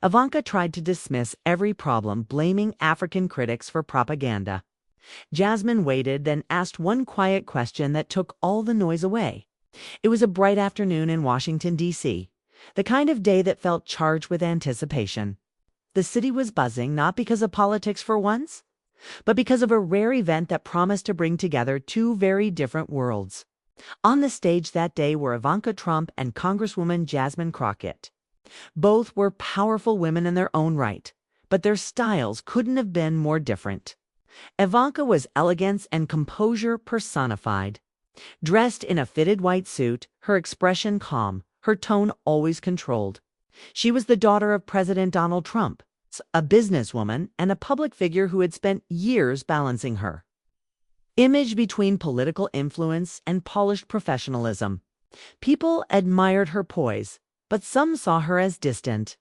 Ivanka tried to dismiss every problem, blaming African critics for propaganda. Jasmine waited, then asked one quiet question that took all the noise away. It was a bright afternoon in Washington, D.C., the kind of day that felt charged with anticipation. The city was buzzing, not because of politics for once, but because of a rare event that promised to bring together two very different worlds. On the stage that day were Ivanka Trump and Congresswoman Jasmine Crockett. Both were powerful women in their own right, but their styles couldn't have been more different. Ivanka was elegance and composure personified. Dressed in a fitted white suit, her expression calm, her tone always controlled. She was the daughter of President Donald Trump, a businesswoman and a public figure who had spent years balancing her image between political influence and polished professionalism. People admired her poise, but some saw her as distant.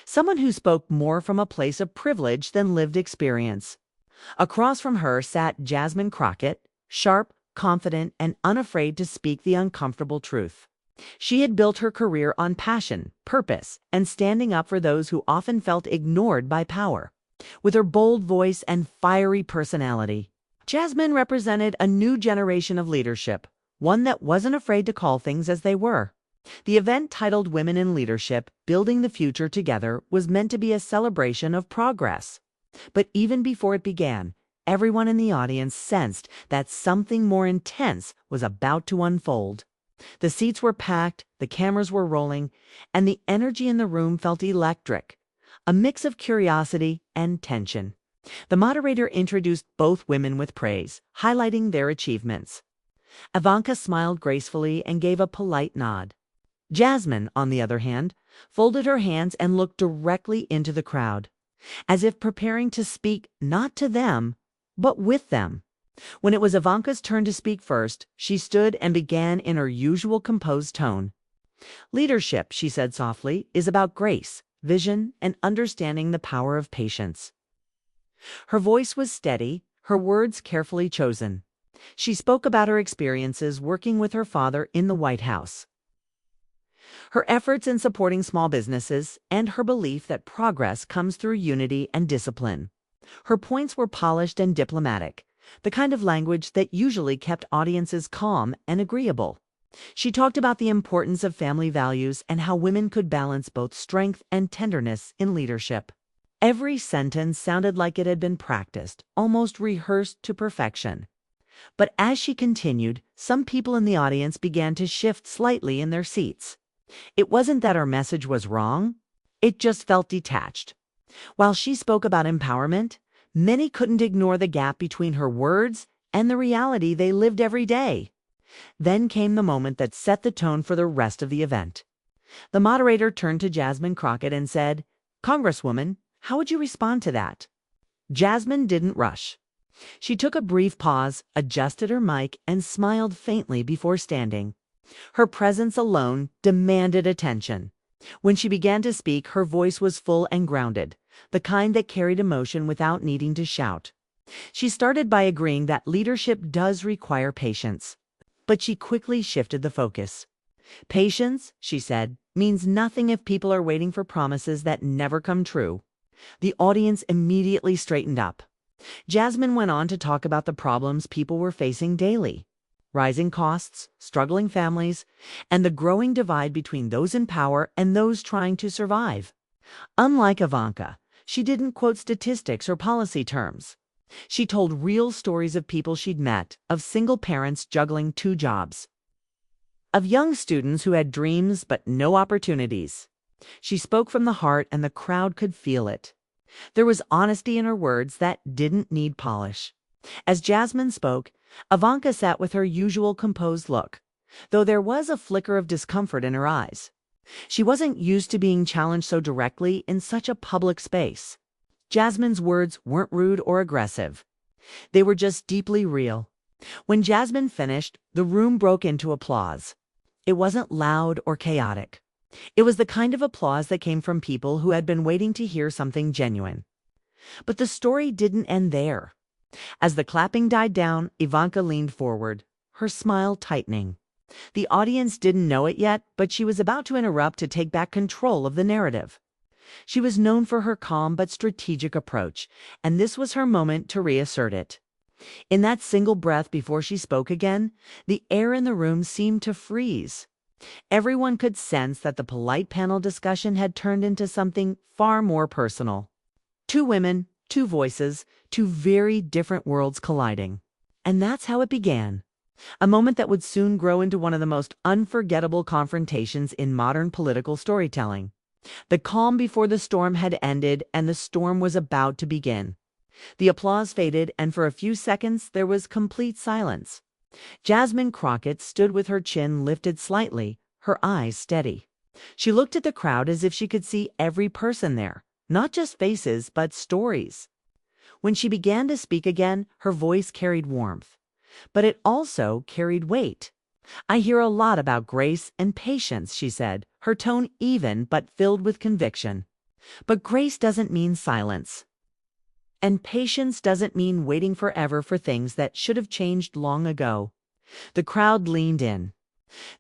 Someone who spoke more from a place of privilege than lived experience. Across from her sat Jasmine Crockett, sharp, confident, and unafraid to speak the uncomfortable truth. She had built her career on passion, purpose, and standing up for those who often felt ignored by power. With her bold voice and fiery personality, Jasmine represented a new generation of leadership, one that wasn't afraid to call things as they were. The event, titled Women in Leadership, Building the Future Together, was meant to be a celebration of progress. But even before it began, everyone in the audience sensed that something more intense was about to unfold. The seats were packed, the cameras were rolling, and the energy in the room felt electric, a mix of curiosity and tension. The moderator introduced both women with praise, highlighting their achievements. Ivanka smiled gracefully and gave a polite nod. Jasmine, on the other hand, folded her hands and looked directly into the crowd, as if preparing to speak not to them, but with them. When it was Ivanka's turn to speak first, she stood and began in her usual composed tone. "Leadership," she said softly, "is about grace, vision, and understanding the power of patience." Her voice was steady, her words carefully chosen. She spoke about her experiences working with her father in the White House, her efforts in supporting small businesses, and her belief that progress comes through unity and discipline. Her points were polished and diplomatic, the kind of language that usually kept audiences calm and agreeable. She talked about the importance of family values and how women could balance both strength and tenderness in leadership. Every sentence sounded like it had been practiced, almost rehearsed to perfection. But as she continued, some people in the audience began to shift slightly in their seats. It wasn't that her message was wrong, it just felt detached. While she spoke about empowerment, many couldn't ignore the gap between her words and the reality they lived every day. Then came the moment that set the tone for the rest of the event. The moderator turned to Jasmine Crockett and said, "Congresswoman, how would you respond to that?" Jasmine didn't rush. She took a brief pause, adjusted her mic, and smiled faintly before standing. Her presence alone demanded attention. When she began to speak, her voice was full and grounded, the kind that carried emotion without needing to shout. She started by agreeing that leadership does require patience, but she quickly shifted the focus. "Patience," she said, "means nothing if people are waiting for promises that never come true." The audience immediately straightened up. Jasmine went on to talk about the problems people were facing daily: rising costs, struggling families, and the growing divide between those in power and those trying to survive. Unlike Ivanka, she didn't quote statistics or policy terms. She told real stories of people she'd met, of single parents juggling two jobs, of young students who had dreams but no opportunities. She spoke from the heart, and the crowd could feel it. There was honesty in her words that didn't need polish. As Jasmine spoke, Ivanka sat with her usual composed look, though there was a flicker of discomfort in her eyes. She wasn't used to being challenged so directly in such a public space. Jasmine's words weren't rude or aggressive. They were just deeply real. When Jasmine finished, the room broke into applause. It wasn't loud or chaotic. It was the kind of applause that came from people who had been waiting to hear something genuine. But the story didn't end there. As the clapping died down, Ivanka leaned forward, her smile tightening. The audience didn't know it yet, but she was about to interrupt to take back control of the narrative. She was known for her calm but strategic approach, and this was her moment to reassert it. In that single breath before she spoke again, the air in the room seemed to freeze. Everyone could sense that the polite panel discussion had turned into something far more personal. Two women, two voices, two very different worlds colliding. And that's how it began. A moment that would soon grow into one of the most unforgettable confrontations in modern political storytelling. The calm before the storm had ended, and the storm was about to begin. The applause faded, and for a few seconds there was complete silence. Jasmine Crockett stood with her chin lifted slightly, her eyes steady. She looked at the crowd as if she could see every person there, not just faces, but stories. When she began to speak again, her voice carried warmth, but it also carried weight. "I hear a lot about grace and patience," she said, her tone even but filled with conviction. "But grace doesn't mean silence. And patience doesn't mean waiting forever for things that should have changed long ago." The crowd leaned in.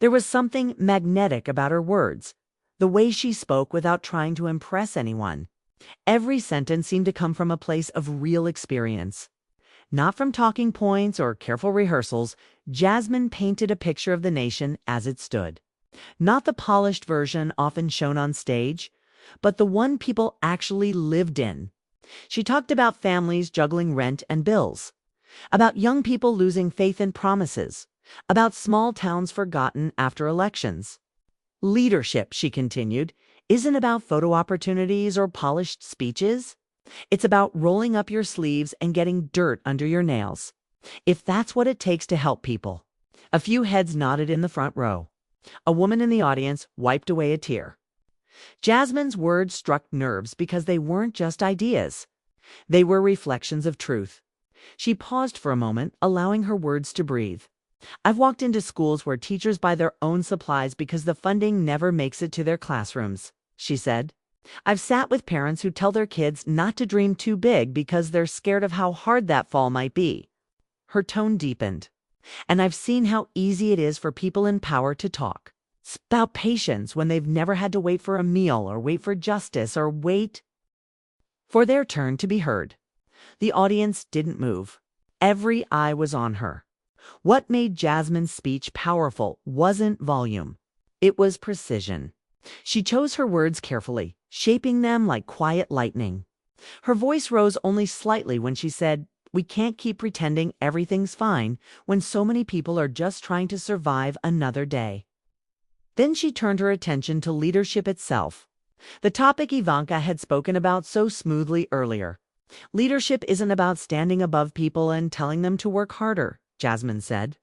There was something magnetic about her words, the way she spoke without trying to impress anyone. Every sentence seemed to come from a place of real experience. Not from talking points or careful rehearsals, Jasmine painted a picture of the nation as it stood. Not the polished version often shown on stage, but the one people actually lived in. She talked about families juggling rent and bills, about young people losing faith in promises, about small towns forgotten after elections. Leadership, she continued, isn't about photo opportunities or polished speeches. It's about rolling up your sleeves and getting dirt under your nails, if that's what it takes to help people. A few heads nodded in the front row. A woman in the audience wiped away a tear. Jasmine's words struck nerves because they weren't just ideas. They were reflections of truth. She paused for a moment, allowing her words to breathe. "I've walked into schools where teachers buy their own supplies because the funding never makes it to their classrooms," she said. "I've sat with parents who tell their kids not to dream too big because they're scared of how hard that fall might be." Her tone deepened. "And I've seen how easy it is for people in power to talk about patience when they've never had to wait for a meal or wait for justice or wait for their turn to be heard." The audience didn't move. Every eye was on her. What made Jasmine's speech powerful wasn't volume. It was precision. She chose her words carefully, shaping them like quiet lightning. Her voice rose only slightly when she said, "We can't keep pretending everything's fine when so many people are just trying to survive another day." Then she turned her attention to leadership itself, the topic Ivanka had spoken about so smoothly earlier. "Leadership isn't about standing above people and telling them to work harder," Jasmine said.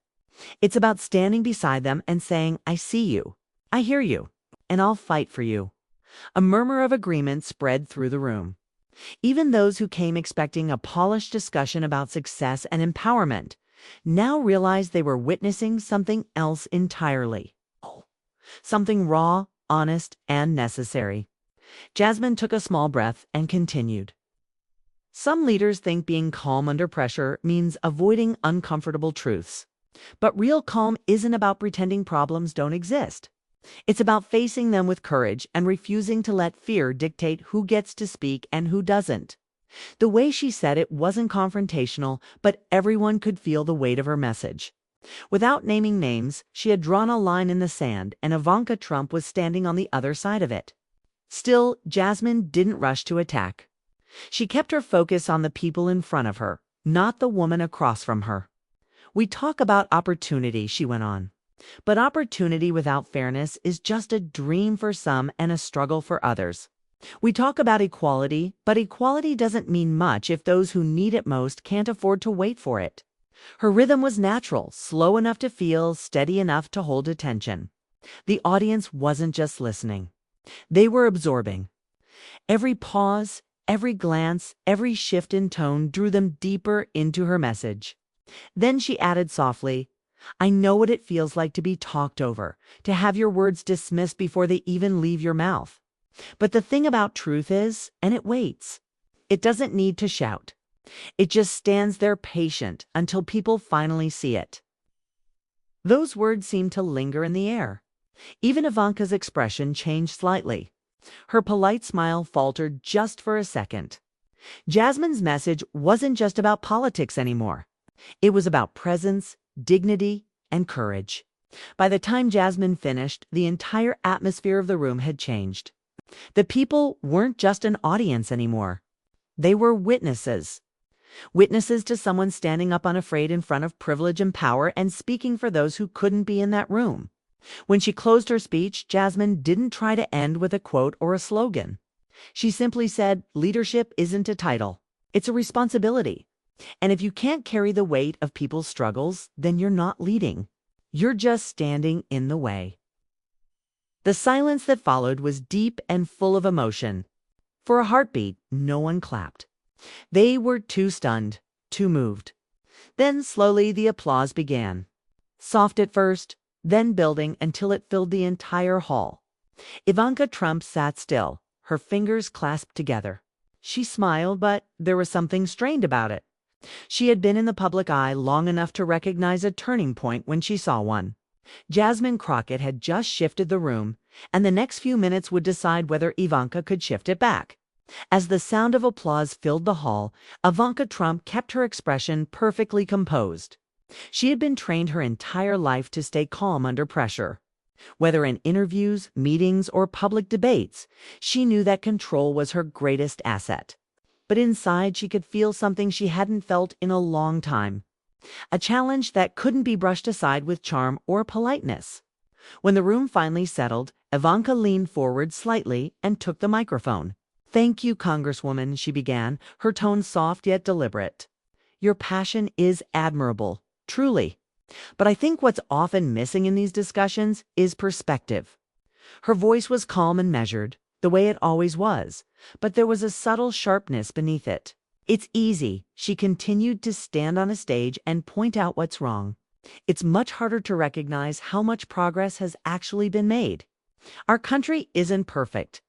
"It's about standing beside them and saying, 'I see you, I hear you, and I'll fight for you.'" A murmur of agreement spread through the room. Even those who came expecting a polished discussion about success and empowerment now realized they were witnessing something else entirely. Something raw, honest, and necessary. Jasmine took a small breath and continued. "Some leaders think being calm under pressure means avoiding uncomfortable truths. But real calm isn't about pretending problems don't exist. It's about facing them with courage and refusing to let fear dictate who gets to speak and who doesn't." The way she said it wasn't confrontational, but everyone could feel the weight of her message. Without naming names, she had drawn a line in the sand, and Ivanka Trump was standing on the other side of it. Still, Jasmine didn't rush to attack. She kept her focus on the people in front of her, not the woman across from her. "We talk about opportunity," she went on. "But opportunity without fairness is just a dream for some and a struggle for others. We talk about equality, but equality doesn't mean much if those who need it most can't afford to wait for it." Her rhythm was natural, slow enough to feel, steady enough to hold attention. The audience wasn't just listening. They were absorbing. Every pause, every glance, every shift in tone drew them deeper into her message. Then she added softly, "I know what it feels like to be talked over, to have your words dismissed before they even leave your mouth. But the thing about truth is, and it waits. It doesn't need to shout. It just stands there patient until people finally see it." Those words seemed to linger in the air. Even Ivanka's expression changed slightly. Her polite smile faltered just for a second. Jasmine's message wasn't just about politics anymore. It was about presence, dignity, and courage. By the time Jasmine finished, the entire atmosphere of the room had changed. The people weren't just an audience anymore. They were witnesses. Witnesses to someone standing up unafraid in front of privilege and power and speaking for those who couldn't be in that room. When she closed her speech, Jasmine didn't try to end with a quote or a slogan. She simply said, leadership isn't a title. It's a responsibility. And if you can't carry the weight of people's struggles, then you're not leading. You're just standing in the way. The silence that followed was deep and full of emotion. For a heartbeat, no one clapped. They were too stunned, too moved. Then slowly the applause began. Soft at first, then building until it filled the entire hall. Ivanka Trump sat still, her fingers clasped together. She smiled, but there was something strained about it. She had been in the public eye long enough to recognize a turning point when she saw one. Jasmine Crockett had just shifted the room, and the next few minutes would decide whether Ivanka could shift it back. As the sound of applause filled the hall, Ivanka Trump kept her expression perfectly composed. She had been trained her entire life to stay calm under pressure. Whether in interviews, meetings, or public debates, she knew that control was her greatest asset. But inside, she could feel something she hadn't felt in a long time. A challenge that couldn't be brushed aside with charm or politeness. When the room finally settled, Ivanka leaned forward slightly and took the microphone. "Thank you, Congresswoman," she began, her tone soft yet deliberate. "Your passion is admirable, truly. But I think what's often missing in these discussions is perspective." Her voice was calm and measured, the way it always was, but there was a subtle sharpness beneath it. "It's easy," she continued, "to stand on a stage and point out what's wrong. It's much harder to recognize how much progress has actually been made. Our country isn't perfect.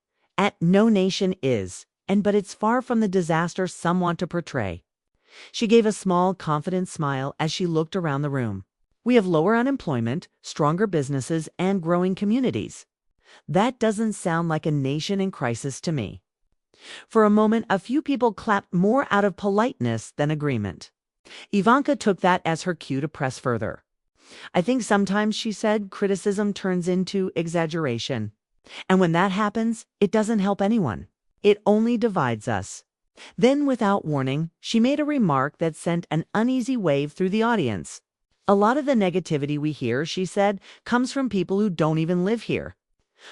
No nation is, but it's far from the disaster some want to portray." She gave a small, confident smile as she looked around the room. "We have lower unemployment, stronger businesses, and growing communities. That doesn't sound like a nation in crisis to me." For a moment, a few people clapped more out of politeness than agreement. Ivanka took that as her cue to press further. "I think sometimes," she said, "criticism turns into exaggeration. And when that happens, it doesn't help anyone. It only divides us." Then, without warning, she made a remark that sent an uneasy wave through the audience. "A lot of the negativity we hear," she said, "comes from people who don't even live here.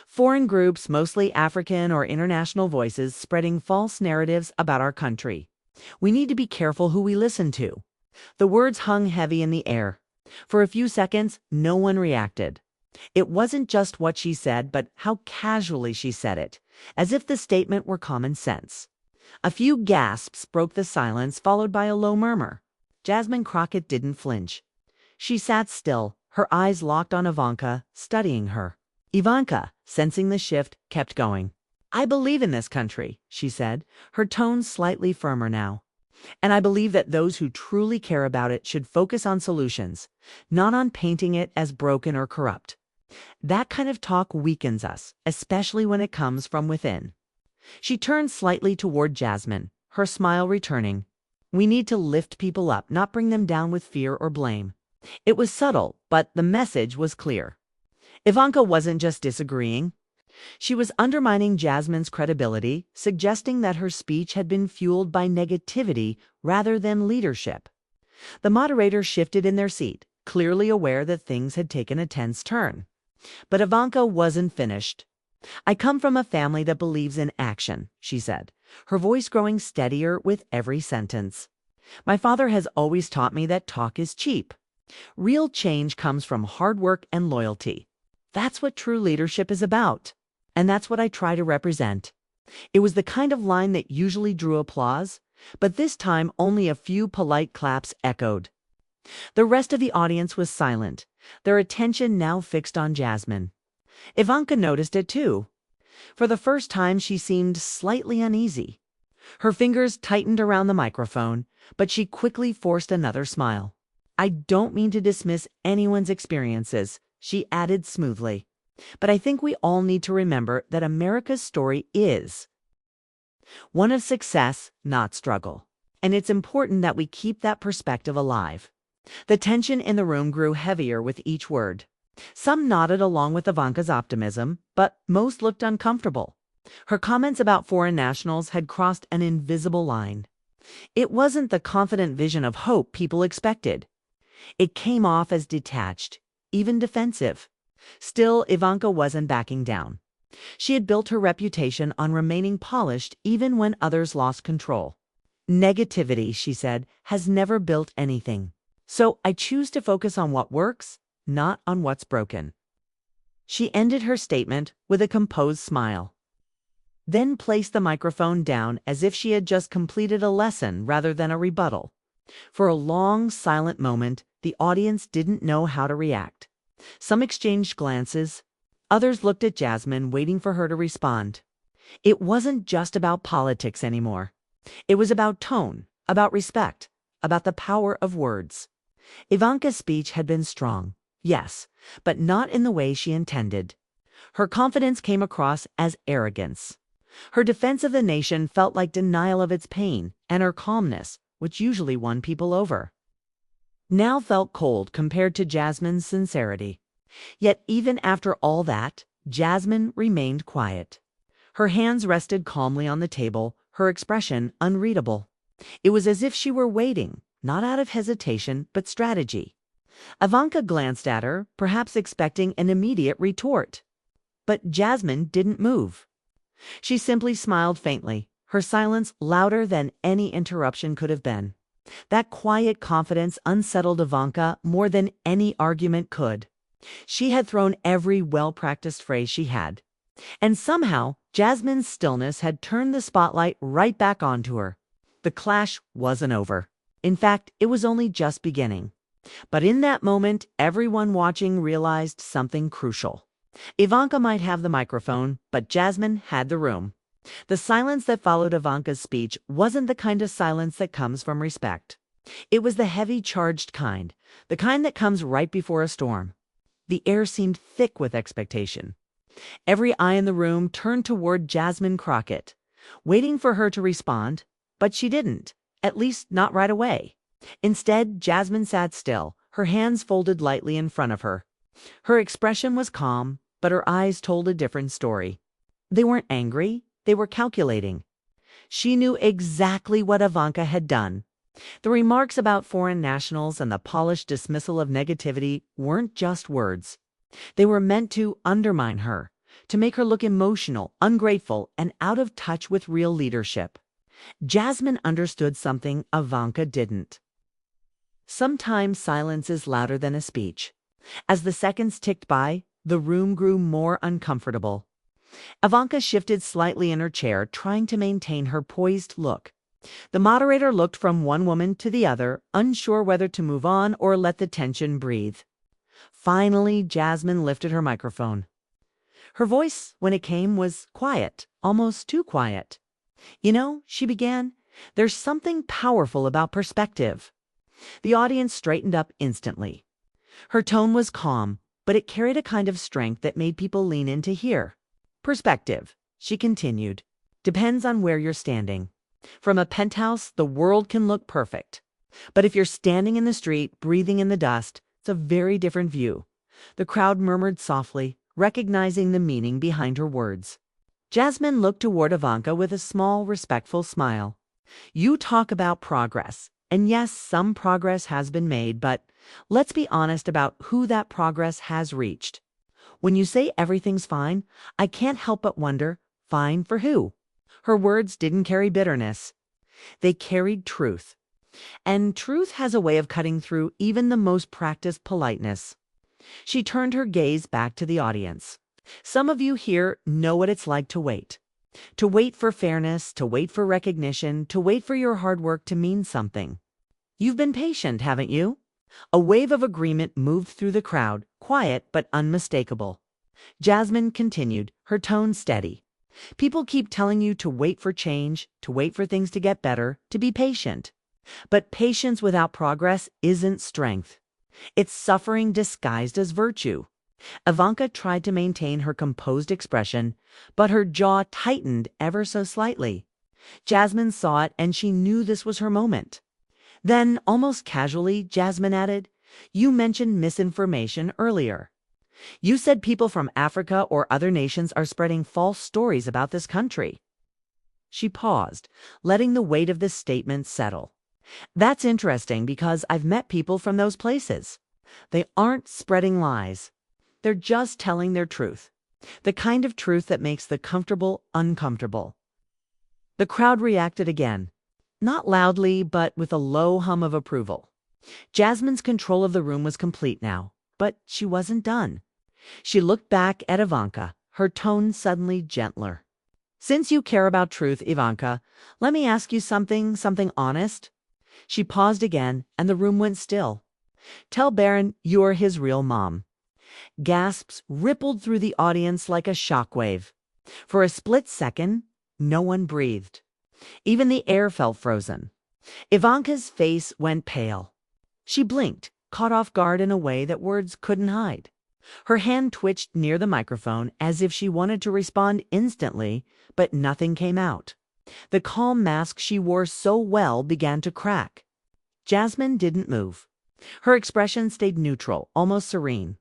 Foreign groups, mostly African or international voices, spreading false narratives about our country. We need to be careful who we listen to." The words hung heavy in the air. For a few seconds, no one reacted. It wasn't just what she said, but how casually she said it, as if the statement were common sense. A few gasps broke the silence, followed by a low murmur. Jasmine Crockett didn't flinch. She sat still, her eyes locked on Ivanka, studying her. Ivanka, sensing the shift, kept going. "I believe in this country," she said, her tone slightly firmer now. "And I believe that those who truly care about it should focus on solutions, not on painting it as broken or corrupt. That kind of talk weakens us, especially when it comes from within." She turned slightly toward Jasmine, her smile returning. "We need to lift people up, not bring them down with fear or blame." It was subtle, but the message was clear. Ivanka wasn't just disagreeing. She was undermining Jasmine's credibility, suggesting that her speech had been fueled by negativity rather than leadership. The moderators shifted in their seat, clearly aware that things had taken a tense turn. But Ivanka wasn't finished. "I come from a family that believes in action," she said, her voice growing steadier with every sentence. "My father has always taught me that talk is cheap. Real change comes from hard work and loyalty. That's what true leadership is about. And that's what I try to represent." It was the kind of line that usually drew applause, but this time only a few polite claps echoed. The rest of the audience was silent, their attention now fixed on Jasmine. Ivanka noticed it too. For the first time, she seemed slightly uneasy. Her fingers tightened around the microphone, but she quickly forced another smile. "I don't mean to dismiss anyone's experiences," she added smoothly. But I think we all need to remember that America's story is one of success, not struggle. And it's important that we keep that perspective alive. The tension in the room grew heavier with each word. Some nodded along with Ivanka's optimism, but most looked uncomfortable. Her comments about foreign nationals had crossed an invisible line. It wasn't the confident vision of hope people expected. It came off as detached, even defensive. Still, Ivanka wasn't backing down. She had built her reputation on remaining polished even when others lost control. Negativity, she said, has never built anything. So I choose to focus on what works, not on what's broken. She ended her statement with a composed smile, then placed the microphone down as if she had just completed a lesson rather than a rebuttal. For a long, silent moment, the audience didn't know how to react. Some exchanged glances. Others looked at Jasmine, waiting for her to respond. It wasn't just about politics anymore. It was about tone, about respect, about the power of words. Ivanka's speech had been strong, yes, but not in the way she intended. Her confidence came across as arrogance. Her defense of the nation felt like denial of its pain, and her calmness, which usually won people over, now felt cold compared to Jasmine's sincerity. Yet even after all that, Jasmine remained quiet. Her hands rested calmly on the table, her expression unreadable. It was as if she were waiting, not out of hesitation, but strategy. Ivanka glanced at her, perhaps expecting an immediate retort. But Jasmine didn't move. She simply smiled faintly, her silence louder than any interruption could have been. That quiet confidence unsettled Ivanka more than any argument could. She had thrown every well-practiced phrase she had. And somehow, Jasmine's stillness had turned the spotlight right back onto her. The clash wasn't over. In fact, it was only just beginning. But in that moment, everyone watching realized something crucial. Ivanka might have the microphone, but Jasmine had the room. The silence that followed Ivanka's speech wasn't the kind of silence that comes from respect. It was the heavy, charged kind, the kind that comes right before a storm. The air seemed thick with expectation. Every eye in the room turned toward Jasmine Crockett, waiting for her to respond, but she didn't, at least not right away. Instead, Jasmine sat still, her hands folded lightly in front of her. Her expression was calm, but her eyes told a different story. They weren't angry, they were calculating. She knew exactly what Ivanka had done. The remarks about foreign nationals and the polished dismissal of negativity weren't just words. They were meant to undermine her, to make her look emotional, ungrateful, and out of touch with real leadership. Jasmine understood something Ivanka didn't. Sometimes silence is louder than a speech. As the seconds ticked by, the room grew more uncomfortable. Ivanka shifted slightly in her chair, trying to maintain her poised look. The moderator looked from one woman to the other, unsure whether to move on or let the tension breathe. Finally, Jasmine lifted her microphone. Her voice, when it came, was quiet, almost too quiet. "You know," she began, "there's something powerful about perspective." The audience straightened up instantly. Her tone was calm, but it carried a kind of strength that made people lean in to hear. "Perspective," she continued, "depends on where you're standing. From a penthouse, the world can look perfect. But if you're standing in the street, breathing in the dust, it's a very different view." The crowd murmured softly, recognizing the meaning behind her words. Jasmine looked toward Ivanka with a small, respectful smile. "You talk about progress. And yes, some progress has been made, but let's be honest about who that progress has reached. When you say everything's fine, I can't help but wonder, fine for who?" Her words didn't carry bitterness. They carried truth. And truth has a way of cutting through even the most practiced politeness. She turned her gaze back to the audience. "Some of you here know what it's like to wait. To wait for fairness, to wait for recognition, to wait for your hard work to mean something. You've been patient, haven't you?" A wave of agreement moved through the crowd, quiet but unmistakable. Jasmine continued, her tone steady. "People keep telling you to wait for change, to wait for things to get better, to be patient. But patience without progress isn't strength. It's suffering disguised as virtue. Ivanka tried to maintain her composed expression, but her jaw tightened ever so slightly. Jasmine saw it, and she knew this was her moment. Then, almost casually, Jasmine added, "You mentioned misinformation earlier. You said people from Africa or other nations are spreading false stories about this country." She paused, letting the weight of this statement settle. "That's interesting because I've met people from those places. They aren't spreading lies. They're just telling their truth. The kind of truth that makes the comfortable uncomfortable." The crowd reacted again, not loudly, but with a low hum of approval. Jasmine's control of the room was complete now, but she wasn't done. She looked back at Ivanka, her tone suddenly gentler. "Since you care about truth, Ivanka, let me ask you something honest." She paused again, and the room went still. "Tell Baron you're his real mom." Gasps rippled through the audience like a shockwave. For a split second, no one breathed. Even the air felt frozen. Ivanka's face went pale. She blinked, caught off guard in a way that words couldn't hide. Her hand twitched near the microphone as if she wanted to respond instantly, but nothing came out. The calm mask she wore so well began to crack. Jasmine didn't move. Her expression stayed neutral, almost serene.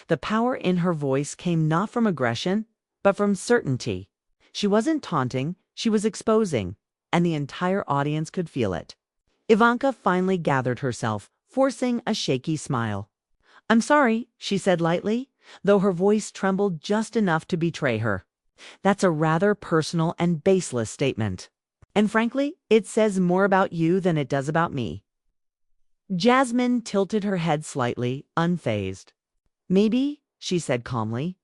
The power in her voice came not from aggression, but from certainty. She wasn't taunting, she was exposing, and the entire audience could feel it. Ivanka finally gathered herself, forcing a shaky smile. "I'm sorry," she said lightly, though her voice trembled just enough to betray her. "That's a rather personal and baseless statement. And frankly, it says more about you than it does about me." Jasmine tilted her head slightly, unfazed. "Maybe," she said calmly,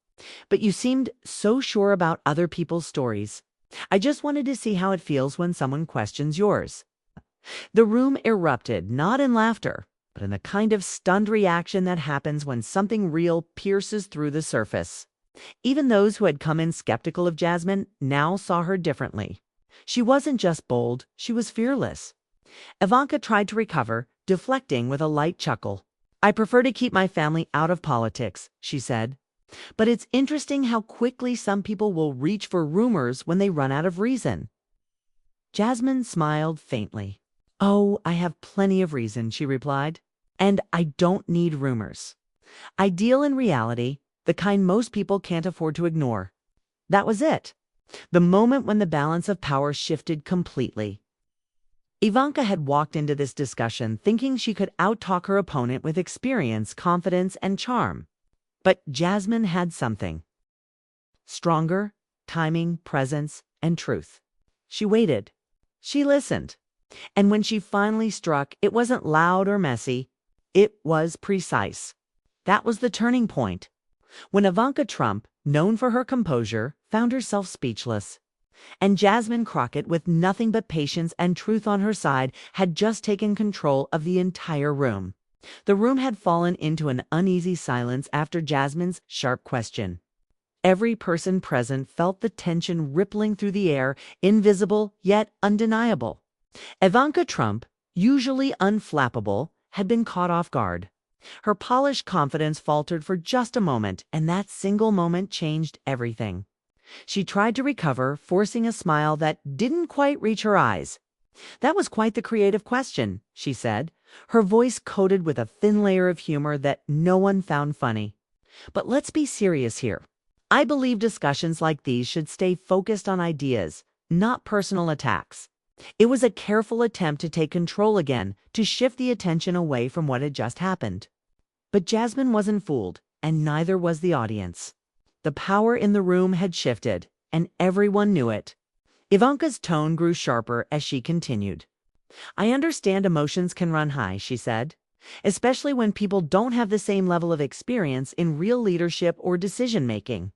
"but you seemed so sure about other people's stories. I just wanted to see how it feels when someone questions yours." The room erupted, not in laughter, but in the kind of stunned reaction that happens when something real pierces through the surface. Even those who had come in skeptical of Jasmine now saw her differently. She wasn't just bold, she was fearless. Ivanka tried to recover, deflecting with a light chuckle. "I prefer to keep my family out of politics," she said. "But it's interesting how quickly some people will reach for rumors when they run out of reason." Jasmine smiled faintly. "Oh, I have plenty of reason," she replied. "And I don't need rumors. I deal in reality, the kind most people can't afford to ignore." That was it. The moment when the balance of power shifted completely. Ivanka had walked into this discussion thinking she could outtalk her opponent with experience, confidence, and charm. But Jasmine had something. Stronger, timing, presence, and truth. She waited. She listened. And when she finally struck, it wasn't loud or messy. It was precise. That was the turning point. When Ivanka Trump, known for her composure, found herself speechless. And Jasmine Crockett, with nothing but patience and truth on her side, had just taken control of the entire room. The room had fallen into an uneasy silence after Jasmine's sharp question. Every person present felt the tension rippling through the air, invisible yet undeniable. Ivanka Trump, usually unflappable, had been caught off guard. Her polished confidence faltered for just a moment, and that single moment changed everything. She tried to recover, forcing a smile that didn't quite reach her eyes. "That was quite the creative question," she said, her voice coated with a thin layer of humor that no one found funny. "But let's be serious here. I believe discussions like these should stay focused on ideas, not personal attacks." It was a careful attempt to take control again, to shift the attention away from what had just happened. But Jasmine wasn't fooled, and neither was the audience. The power in the room had shifted, and everyone knew it. Ivanka's tone grew sharper as she continued. "I understand emotions can run high," she said, "especially when people don't have the same level of experience in real leadership or decision-making."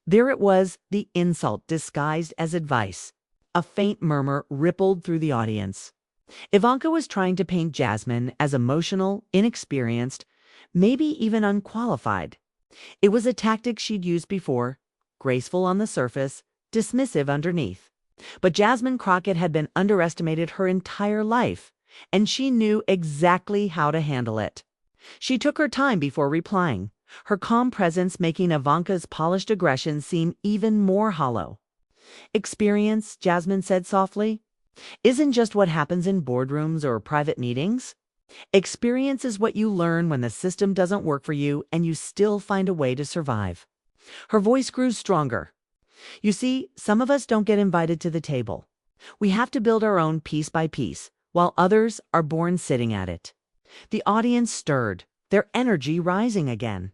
There it was, the insult disguised as advice. A faint murmur rippled through the audience. Ivanka was trying to paint Jasmine as emotional, inexperienced, maybe even unqualified. It was a tactic she'd used before, graceful on the surface, dismissive underneath. But Jasmine Crockett had been underestimated her entire life, and she knew exactly how to handle it. She took her time before replying, her calm presence making Ivanka's polished aggression seem even more hollow. Experience, Jasmine said softly, isn't just what happens in boardrooms or private meetings. Experience is what you learn when the system doesn't work for you and you still find a way to survive. Her voice grew stronger. You see, some of us don't get invited to the table. We have to build our own piece by piece, while others are born sitting at it. The audience stirred, their energy rising again.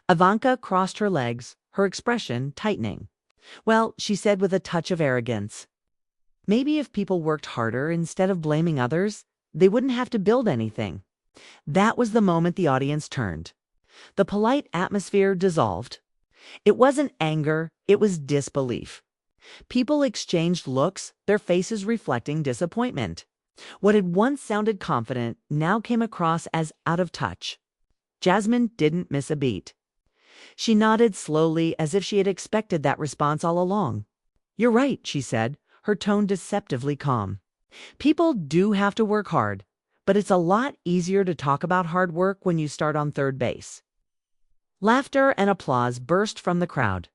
Ivanka crossed her legs, her expression tightening. Well, she said with a touch of arrogance, maybe if people worked harder instead of blaming others, they wouldn't have to build anything. That was the moment the audience turned. The polite atmosphere dissolved. It wasn't anger, it was disbelief. People exchanged looks, their faces reflecting disappointment. What had once sounded confident now came across as out of touch. Jasmine didn't miss a beat. She nodded slowly as if she had expected that response all along. "You're right," she said, her tone deceptively calm. "People do have to work hard, but it's a lot easier to talk about hard work when you start on third base." Laughter and applause burst from the crowd.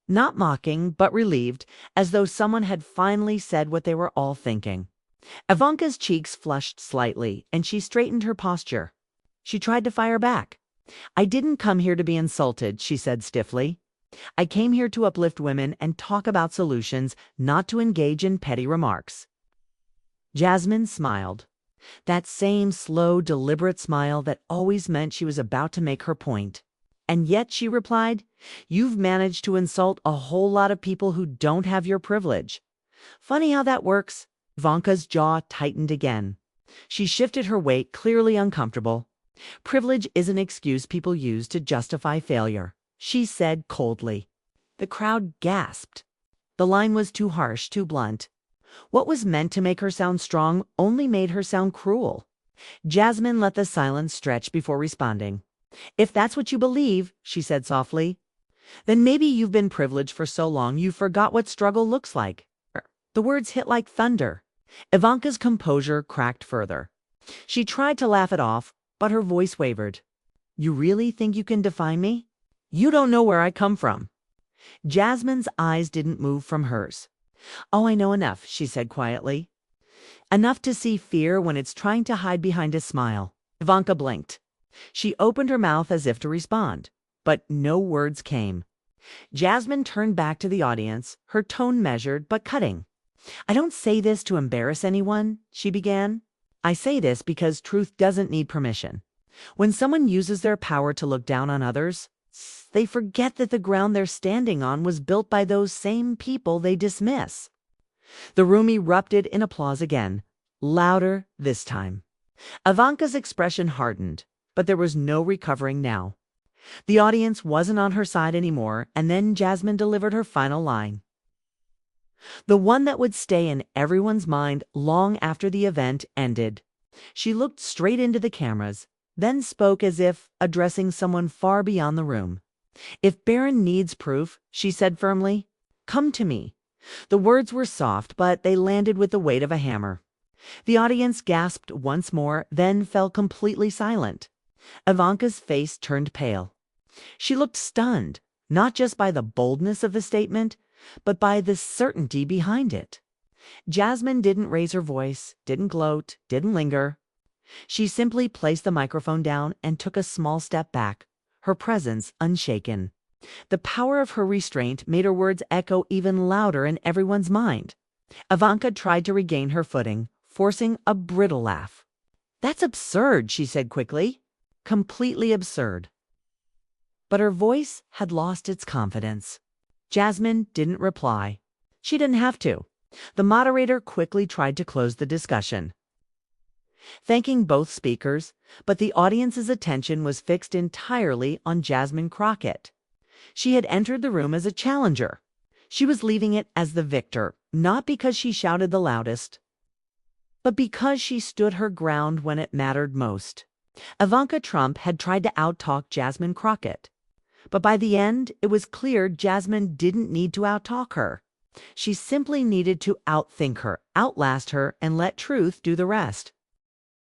Not mocking, but relieved, as though someone had finally said what they were all thinking. Ivanka's cheeks flushed slightly, and she straightened her posture. She tried to fire back. "I didn't come here to be insulted," she said stiffly. "I came here to uplift women and talk about solutions, not to engage in petty remarks." Jasmine smiled. That same slow, deliberate smile that always meant she was about to make her point. And yet, she replied, "You've managed to insult a whole lot of people who don't have your privilege. Funny how that works." Ivanka's jaw tightened again. She shifted her weight, clearly uncomfortable. "Privilege is an excuse people use to justify failure," she said coldly. The crowd gasped. The line was too harsh, too blunt. What was meant to make her sound strong only made her sound cruel. Jasmine let the silence stretch before responding. "If that's what you believe," she said softly, "then maybe you've been privileged for so long you forgot what struggle looks like." The words hit like thunder. Ivanka's composure cracked further. She tried to laugh it off, but her voice wavered. "You really think you can define me? You don't know where I come from." Jasmine's eyes didn't move from hers. "Oh, I know enough," she said quietly. "Enough to see fear when it's trying to hide behind a smile." Ivanka blinked. She opened her mouth as if to respond, but no words came. Jasmine turned back to the audience, her tone measured but cutting. "I don't say this to embarrass anyone," she began. "I say this because truth doesn't need permission. When someone uses their power to look down on others, they forget that the ground they're standing on was built by those same people they dismiss." The room erupted in applause again, louder this time. Ivanka's expression hardened, but there was no recovering now. The audience wasn't on her side anymore, and then Jasmine delivered her final line. The one that would stay in everyone's mind long after the event ended. She looked straight into the cameras, then spoke as if addressing someone far beyond the room. "If Barron needs proof," she said firmly, "come to me." The words were soft, but they landed with the weight of a hammer. The audience gasped once more, then fell completely silent. Ivanka's face turned pale. She looked stunned, not just by the boldness of the statement, but by the certainty behind it. Jasmine didn't raise her voice, didn't gloat, didn't linger. She simply placed the microphone down and took a small step back, her presence unshaken. The power of her restraint made her words echo even louder in everyone's mind. Ivanka tried to regain her footing, forcing a brittle laugh. "That's absurd," she said quickly. "Completely absurd." But her voice had lost its confidence. Jasmine didn't reply. She didn't have to. The moderator quickly tried to close the discussion, thanking both speakers, but the audience's attention was fixed entirely on Jasmine Crockett. She had entered the room as a challenger. She was leaving it as the victor, not because she shouted the loudest, but because she stood her ground when it mattered most. Ivanka Trump had tried to outtalk Jasmine Crockett, but by the end, it was clear Jasmine didn't need to outtalk her. She simply needed to outthink her, outlast her, and let truth do the rest.